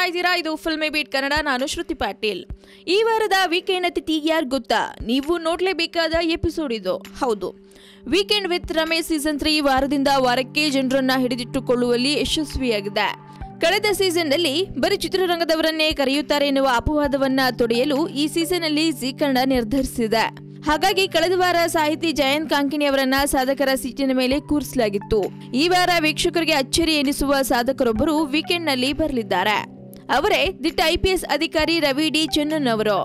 ಇದ್ದೀರಾ, ಇದು filmy beet Kannada. ನಾನು ಶ್ರುತಿ ಪಾಟೀಲ್. ಈ ವಾರದ ವೀಕೆಂಡ್ ಅತಿಥಿ ಯಾರು ಗೊತ್ತಾ? ನೀವು ನೋಡಲೇಬೇಕಾದ ಎಪಿಸೋಡ್ ಇದು. ಹೌದು, ವೀಕೆಂಡ್ ವಿತ್ ರಮೇಶ್ ಸೀಸನ್ 3 ವಾರದಿಂದ ವಾರಕ್ಕೆ ಜನರನ್ನ ಹಿಡಿದಿಟ್ಟುಕೊಳ್ಳುವಲ್ಲಿ ಯಶಸ್ವಿಯಾಗಿದೆ. ಕಳೆದ ಸೀಸನ್ನಲ್ಲಿ ಬರೀ ಚಿತ್ರರಂಗದವರನ್ನೇ ಕರೆಯುತ್ತಾರೆ ಎನ್ನುವ ಅಪವಾದವನ್ನ ತೊಡೆಯಲು ಈ ಸೀಸನ್ ಅಲ್ಲಿ ಜೀ ಕನ್ನಡ ನಿರ್ಧರಿಸಿದೆ. ಹಾಗಾಗಿ ಕಳೆದ ವಾರ ಸಾಹಿತಿ ಜಯಂತ್ ಕಾಂಕಿಣಿ ಅವರನ್ನ ಸಾಧಕರ ಸೀಟಿನ ಮೇಲೆ ಕೂರಿಸಲಾಗಿತ್ತು. ಈ ವಾರ ವೀಕ್ಷಕರಿಗೆ ಅಚ್ಚರಿ ಎನಿಸುವ ಸಾಧಕರೊಬ್ಬರು ವೀಕೆಂಡ್ ನಲ್ಲಿ ಬರಲಿದ್ದಾರೆ. ಅವರೇ ದಿಟ್ಟ IPS ಅಧಿಕಾರಿ ರವಿ ಡಿ ಚೆನ್ನನ್ ಅವರು.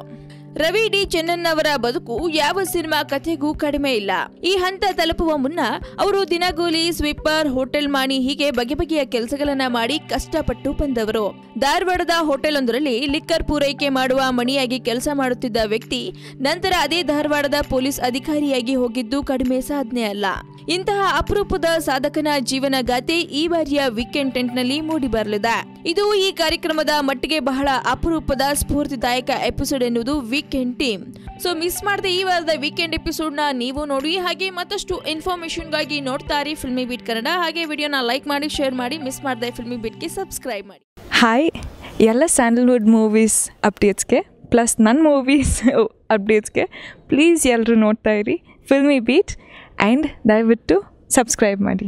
ರವಿ ಡಿ ಚೆನ್ನನ್ ಅವರ ಬದುಕು ಯಾವ ಸಿನಿಮಾ ಕಥೆಗೂ ಕಡಿಮೆ ಇಲ್ಲ. ಈ ಹಂತ ತಲುಪುವ ಮುನ್ನ ಅವರು ದಿನಗೂಲಿ, ಸ್ವೀಪರ್, ಹೋಟೆಲ್ ಮಾಣಿ ಹೀಗೆ ಬಗೆ ಬಗೆಯ ಕೆಲಸಗಳನ್ನ ಮಾಡಿ ಕಷ್ಟಪಟ್ಟು ಬಂದವರು. ಧಾರವಾಡದ ಹೋಟೆಲ್ ಒಂದರಲ್ಲಿ ಲಿಕ್ಕರ್ ಪೂರೈಕೆ ಮಾಡುವ ಮಣಿಯಾಗಿ ಕೆಲಸ ಮಾಡುತ್ತಿದ್ದ ವ್ಯಕ್ತಿ ನಂತರ ಅದೇ ಧಾರವಾಡದ ಪೊಲೀಸ್ ಅಧಿಕಾರಿಯಾಗಿ ಹೋಗಿದ್ದು ಕಡಿಮೆ ಸಾಧನೆ ಅಲ್ಲ. ಇಂತಹ ಅಪರೂಪದ ಸಾಧಕನ ಜೀವನ ಗಾಥೆ ಈ ಬಾರಿಯ ವೀಕೆಂಡ್ ಟೆಂಟ್ನಲ್ಲಿ ಮೂಡಿ ಬರಲಿದೆ. ಇದು ಈ ಕಾರ್ಯಕ್ರಮದ ಮಟ್ಟಿಗೆ ಬಹಳ ಅಪರೂಪದ ಸ್ಫೂರ್ತಿದಾಯಕ ಎಪಿಸೋಡ್ ಎನ್ನುವುದು ವೀಕೆಂಡ್ ಟೀಮ್. ಸೊ ಮಿಸ್ ಮಾಡದೆ ಈ ವಾರದ ವೀಕೆಂಡ್ ಎಪಿಸೋಡ್ ನ ನೀವು ನೋಡಿ. ಹಾಗೆ ಮತ್ತಷ್ಟು ಇನ್ಫಾರ್ಮೇಶನ್ಗಾಗಿ ನೋಡ್ತಾ ಇರಿ ಫಿಲ್ಮಿ ಬೀಟ್ ಕನ್ನಡ. ಹಾಗೆ ವಿಡಿಯೋನ ಲೈಕ್ ಮಾಡಿ, ಶೇರ್ ಮಾಡಿ, ಮಿಸ್ ಮಾಡದೆ ಫಿಲ್ಮಿ ಬೀಟ್ಗೆ ಸಬ್ಸ್ಕ್ರೈಬ್ ಮಾಡಿ. ಹಾಯ್, ಎಲ್ಲ ಸ್ಯಾಂಡಲ್ವುಡ್ ಮೂವೀಸ್ ಅಪ್ಡೇಟ್ಸ್ಗೆ ಪ್ಲಸ್ ನನ್ನ ಮೂವೀಸ್ ಅಪ್ಡೇಟ್ಸ್ಗೆ ಪ್ಲೀಸ್ ಎಲ್ಲರೂ ನೋಡ್ತಾ ಇರಿ ಫಿಲ್ಮಿ ಬೀಟ್ ಆ್ಯಂಡ್ ದಯವಿಟ್ಟು ಸಬ್ಸ್ಕ್ರೈಬ್ ಮಾಡಿ.